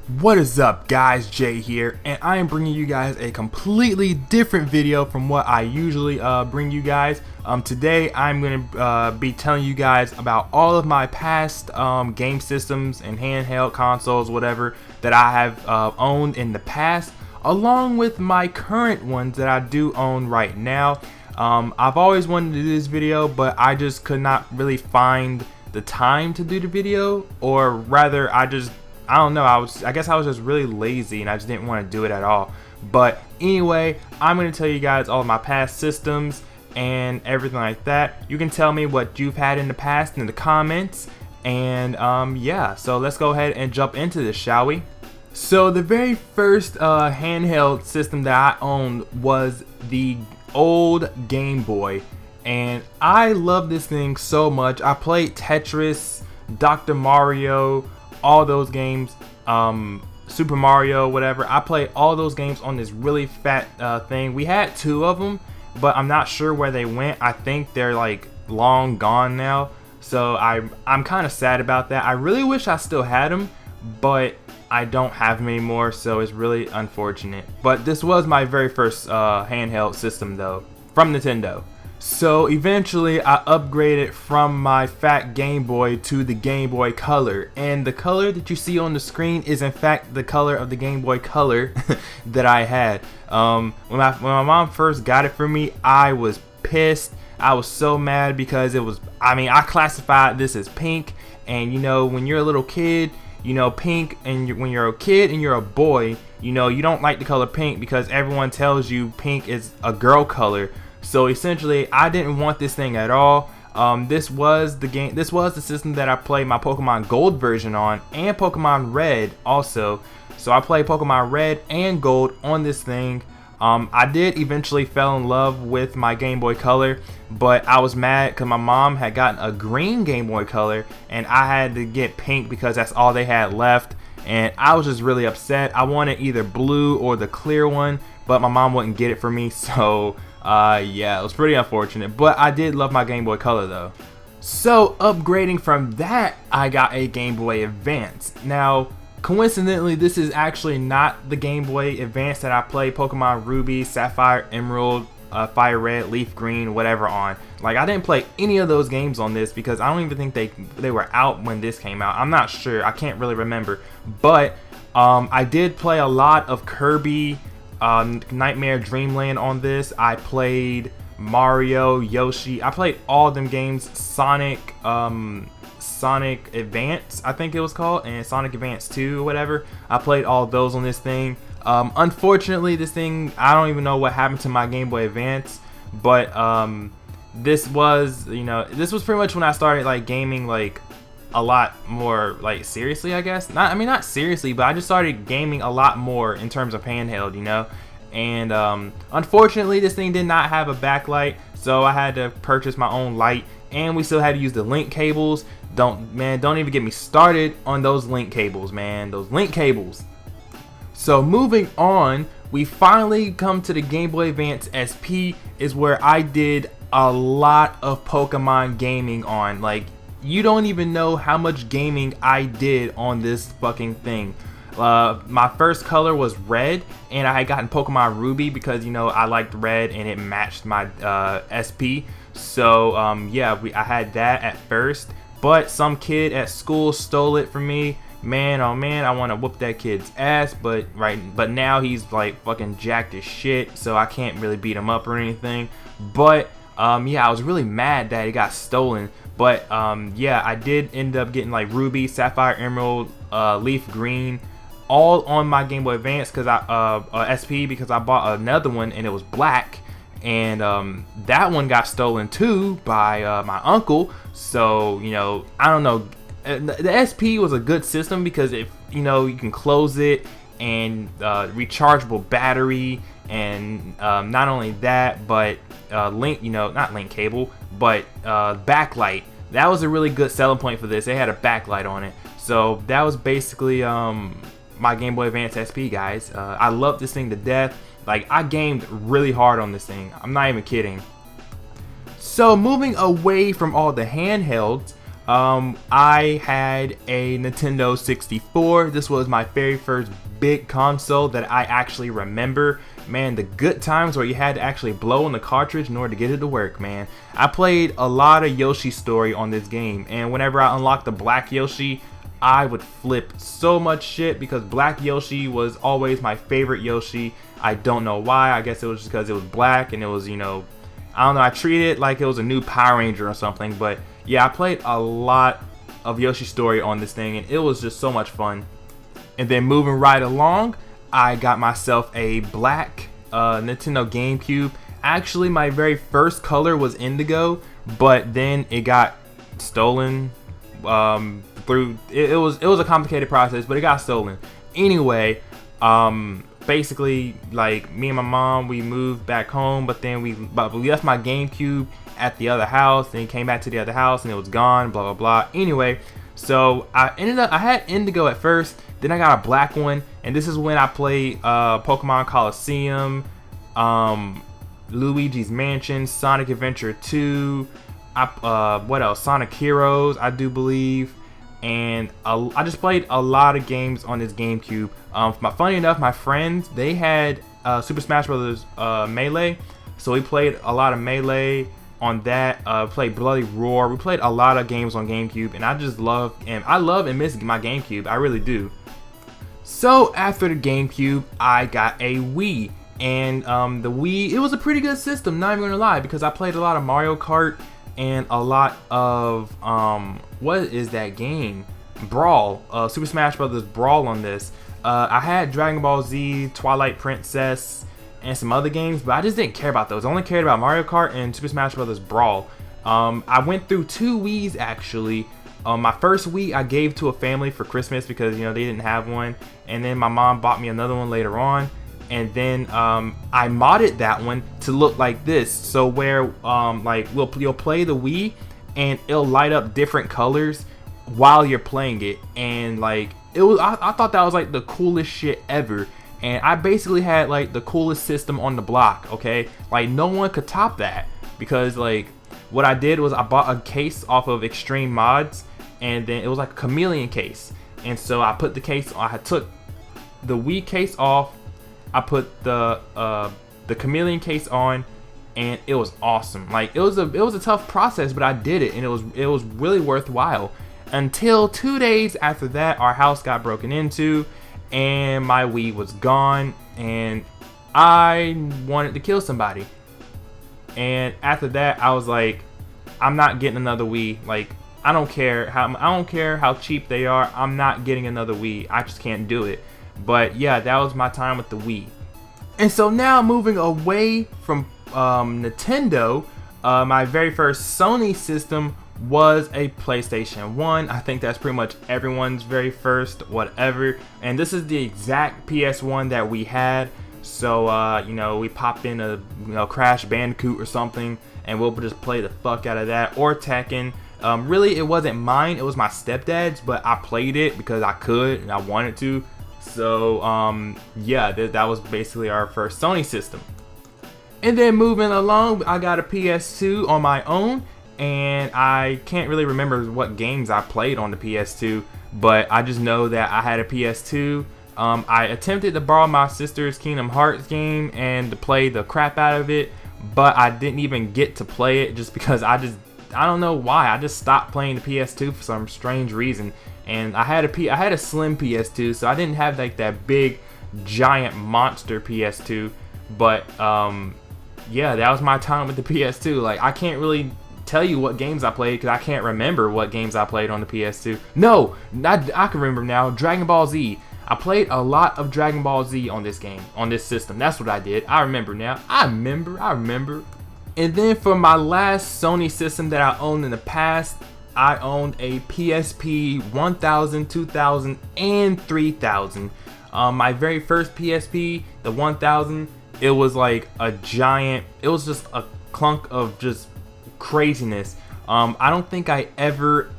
What is up guys, Jay here, and I am bringing you guys a completely different video from what I usually bring you guys. Today I'm going to be telling you guys about all of my past game systems and handheld consoles, whatever, that I have owned in the past, along with my current ones that I do own right now. I've always wanted to do this video, but I just could not really find the time to do the video, or rather I don't know, I guess I was just really lazy and I just didn't want to do it at all. But anyway, I'm going to tell you guys all of my past systems and everything like that. You can tell me what you've had in the past in the comments, and yeah, so let's go ahead and jump into this, shall we? So the very first handheld system that I owned was the old Game Boy, and I love this thing so much. I played Tetris, Dr. Mario, all those games, Super Mario, whatever. I played all those games on this really fat thing. We had two of them, but I'm not sure where they went. I think they're like long gone now, so I'm kind of sad about that. I really wish I still had them, but I don't have them anymore, so it's really unfortunate. But this was my very first handheld system though, from Nintendo. So eventually I upgraded from my fat Game Boy to the Game Boy Color, and the color that you see on the screen is in fact the color of the Game Boy Color that I had. When my mom first got it for me, I was pissed. I was so mad because it was, I classified this as pink, and you know, when you're a little kid, you know, pink, and when you're a kid and you're a boy, you know, you don't like the color pink because everyone tells you pink is a girl color. So essentially, I didn't want this thing at all. This was the system that I played my Pokemon Gold version on, and Pokemon Red also. So I played Pokemon Red and Gold on this thing. I did eventually fell in love with my Game Boy Color, but I was mad because my mom had gotten a green Game Boy Color, and I had to get pink because that's all they had left. And I was just really upset. I wanted either blue or the clear one, but my mom wouldn't get it for me, so yeah, it was pretty unfortunate, but I did love my Game Boy Color though. So upgrading from that, I got a Game Boy Advance. Now, coincidentally, this is actually not the Game Boy Advance that I played Pokemon Ruby, Sapphire, Emerald, Fire Red, Leaf Green, whatever on. Like, I didn't play any of those games on this because I don't even think they were out when this came out. I'm not sure, I can't really remember, but I did play a lot of Kirby, Nightmare Dreamland on this. I played Mario, Yoshi. I played all them games. Sonic Advance, I think it was called, and Sonic Advance 2 or whatever. I played all those on this thing. Unfortunately, this thing, I don't even know what happened to my Game Boy Advance, but this was, you know, this was pretty much when I started like gaming like a lot more like seriously, I guess. Not seriously, but I just started gaming a lot more in terms of handheld, you know. And unfortunately, this thing did not have a backlight, so I had to purchase my own light, and we still had to use the link cables. Don't even get me started on those link cables, man. Those link cables. So moving on, we finally come to the Game Boy Advance SP, is where I did a lot of Pokemon gaming on. Like, you don't even know how much gaming I did on this fucking thing. My first color was red, and I had gotten Pokemon Ruby because, you know, I liked red and it matched my SP. So yeah, I had that at first, but some kid at school stole it from me. Man, oh man, I want to whoop that kid's ass, but now he's like fucking jacked as shit, so I can't really beat him up or anything. But yeah, I was really mad that it got stolen. But yeah, I did end up getting like Ruby, Sapphire, Emerald, Leaf Green, all on my Game Boy Advance because SP, because I bought another one and it was black, and that one got stolen too by my uncle. So, you know, I don't know. The SP was a good system because if you know, you can close it, and rechargeable battery, and not only that, but link, you know, not link cable, but backlight. That was a really good selling point for this. They had a backlight on it, so that was basically my Game Boy Advance SP, guys. I love this thing to death. Like, I gamed really hard on this thing. I'm not even kidding. So moving away from all the handhelds, I had a Nintendo 64. This was my very first big console that I actually remember. Man, the good times where you had to actually blow on the cartridge in order to get it to work, man. I played a lot of Yoshi's Story on this game, and whenever I unlocked the Black Yoshi, I would flip so much shit because Black Yoshi was always my favorite Yoshi. I don't know why. I guess it was just because it was black and it was, you know, I don't know, I treated it like it was a new Power Ranger or something. But yeah, I played a lot of Yoshi's Story on this thing, and it was just so much fun. And then moving right along, I got myself a black Nintendo GameCube. Actually, my very first color was indigo, but then it got stolen through. It was a complicated process, but it got stolen. Anyway, basically, like, me and my mom, we moved back home, but then we left my GameCube at the other house, then came back to the other house and it was gone, blah blah blah. Anyway, so I had indigo at first, then I got a black one, and this is when I played Pokemon Coliseum, Luigi's Mansion, Sonic Adventure 2, what else, Sonic Heroes, I do believe. And I just played a lot of games on this GameCube. Funny enough, my friends, they had Super Smash Bros. Melee, so we played a lot of Melee on that. Played Bloody Roar. We played a lot of games on GameCube, and I just love and miss my GameCube. I really do. So after the GameCube, I got a Wii, and the Wii, it was a pretty good system. Not even gonna lie, because I played a lot of Mario Kart and a lot of what is that game? Brawl, Super Smash Bros. Brawl on this. I had Dragon Ball Z, Twilight Princess, and some other games, but I just didn't care about those. I only cared about Mario Kart and Super Smash Bros. Brawl. I went through 2 Wiis actually. My first Wii I gave to a family for Christmas because, you know, they didn't have one, and then my mom bought me another one later on. And then I modded that one to look like this, so where like you'll play the Wii and it'll light up different colors while you're playing it, and like it was I thought that was like the coolest shit ever. And I basically had like the coolest system on the block, okay? Like no one could top that, because like what I did was I bought a case off of Extreme Mods, and then it was like a chameleon case, and so I put the case on. I took the Wii case off, I put the chameleon case on, and it was awesome. Like it was a tough process, but I did it, and it was really worthwhile. Until 2 days after that, our house got broken into, and my Wii was gone, and I wanted to kill somebody. And after that, I was like, I'm not getting another Wii. Like I don't care how cheap they are. I'm not getting another Wii. I just can't do it. But yeah, that was my time with the Wii. And so now moving away from Nintendo, my very first Sony system was a PlayStation 1. I think that's pretty much everyone's very first whatever. And this is the exact PS1 that we had. So you know, we popped in a Crash Bandicoot or something, and we'll just play the fuck out of that, or Tekken. Really, it wasn't mine, it was my stepdad's, but I played it because I could and I wanted to. So yeah, that was basically our first Sony system. And then moving along, I got a PS2 on my own, and I can't really remember what games I played on the PS2, but I just know that I had a PS2. I attempted to borrow my sister's Kingdom Hearts game and to play the crap out of it, but I didn't even get to play it just because I don't know why. I just stopped playing the PS2 for some strange reason. And I had a slim PS2, so I didn't have like that big giant monster PS2. But yeah, that was my time with the PS2. Like I can't really tell you what games I played because I can't remember what games I played on the PS2. No, I can remember now. Dragon Ball Z. I played a lot of Dragon Ball Z on this game, on this system. That's what I did. I remember now. I remember. And then for my last Sony system that I owned in the past, I owned a PSP 1000, 2000, and 3000. My very first PSP, the 1000, it was like a giant, it was just a clunk of just craziness. I don't think I ever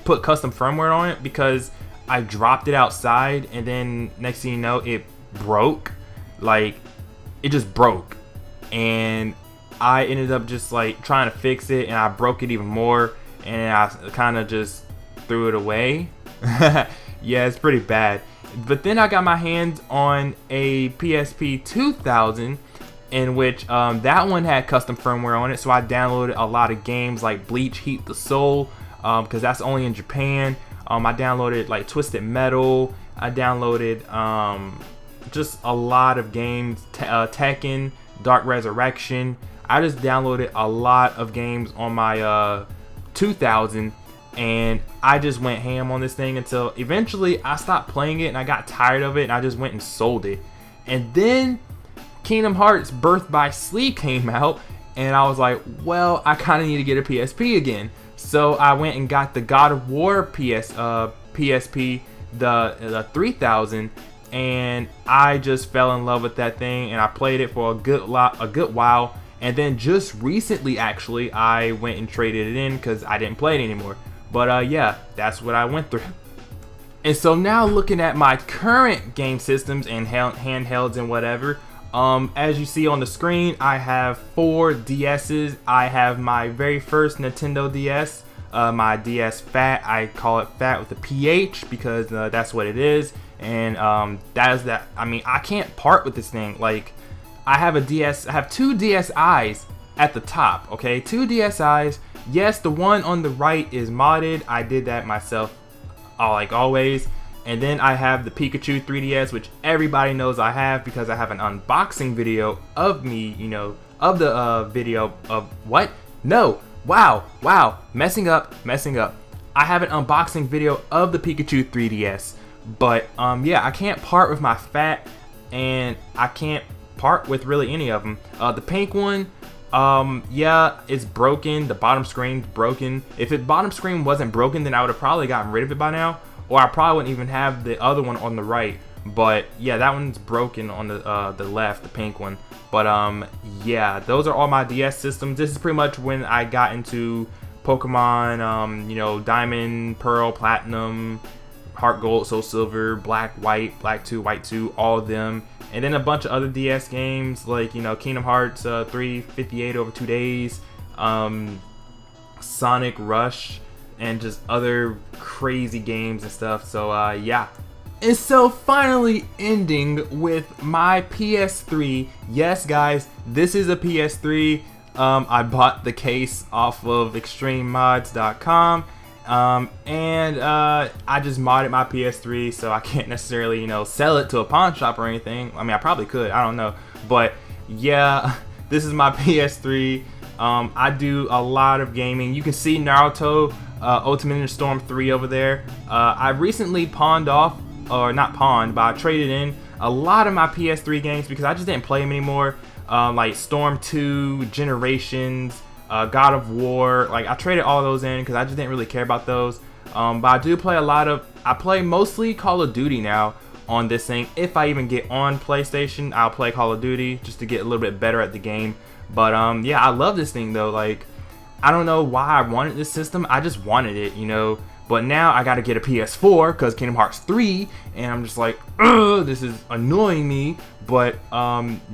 put custom firmware on it because I dropped it outside, and then next thing you know, it broke. Like, it just broke. And I ended up just like trying to fix it, and I broke it even more. and I kind of just threw it away. Yeah, it's pretty bad. But then I got my hands on a PSP 2000, in which that one had custom firmware on it, so I downloaded a lot of games like Bleach Heat the Soul, because that's only in Japan. I downloaded like Twisted Metal. I downloaded just a lot of games, Tekken, Dark Resurrection. I just downloaded a lot of games on my 2000, and I just went ham on this thing until eventually I stopped playing it and I got tired of it, and I just went and sold it. And then Kingdom Hearts Birth by Sleep came out, and I was like, well, I kind of need to get a PSP again. So I went and got the God of War PSP, the 3000, and I just fell in love with that thing, and I played it for a good while. And then just recently, actually, I went and traded it in because I didn't play it anymore. But yeah, that's what I went through. And so now looking at my current game systems and handhelds and whatever, as you see on the screen, I have 4 DS's. I have my very first Nintendo DS, my DS Fat. I call it Fat with a PH because that's what it is. And I mean, I can't part with this thing. Like, I have a DS, I have 2 DSIs at the top, okay? 2 DSIs. Yes, the one on the right is modded. I did that myself, like always. And then I have the Pikachu 3DS, which everybody knows I have because I have an unboxing video of me, you know, of the video of what? No, wow, messing up. I have an unboxing video of the Pikachu 3DS. But yeah, I can't part with my Fat, and I can't part with really any of them. The pink one, yeah, it's broken. The bottom screen's broken. If the bottom screen wasn't broken, then I would have probably gotten rid of it by now, or I probably wouldn't even have the other one on the right. But yeah, that one's broken on the left, the pink one. But yeah, those are all my DS systems. This is pretty much when I got into Pokemon, you know, Diamond, Pearl, Platinum, Heart Gold, Soul Silver, Black, White, Black 2, White 2, all of them. And then a bunch of other DS games like, you know, Kingdom Hearts 358 over 2 days, Sonic Rush, and just other crazy games and stuff. So yeah. And so finally ending with my PS3. Yes guys, this is a PS3. I bought the case off of extrememods.com. And I just modded my PS3, so I can't necessarily, you know, sell it to a pawn shop or anything. I mean, I probably could, I don't know. But yeah, this is my PS3. I do a lot of gaming. You can see Naruto Ultimate Ninja Storm 3 over there. I recently pawned off, or not pawned, but I traded in a lot of my PS3 games because I just didn't play them anymore. Like Storm 2, Generations, God of War. Like, I traded all those in because I just didn't really care about those. But I do play I play mostly Call of Duty now on this thing. If I even get on PlayStation, I'll play Call of Duty just to get a little bit better at the game. But yeah, I love this thing though. Like, I don't know why I wanted this system. I just wanted it, you know. But now I gotta get a PS4 because Kingdom Hearts 3, and I'm just like, ugh, this is annoying me. But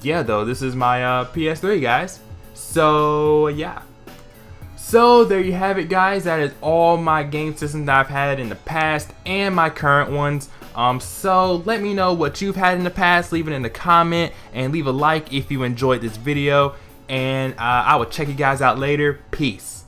yeah, though, this is my PS3, guys. So yeah. So there you have it, guys. That is all my game systems that I've had in the past and my current ones. So let me know what you've had in the past. Leave it in the comment and leave a like if you enjoyed this video. And I will check you guys out later. Peace.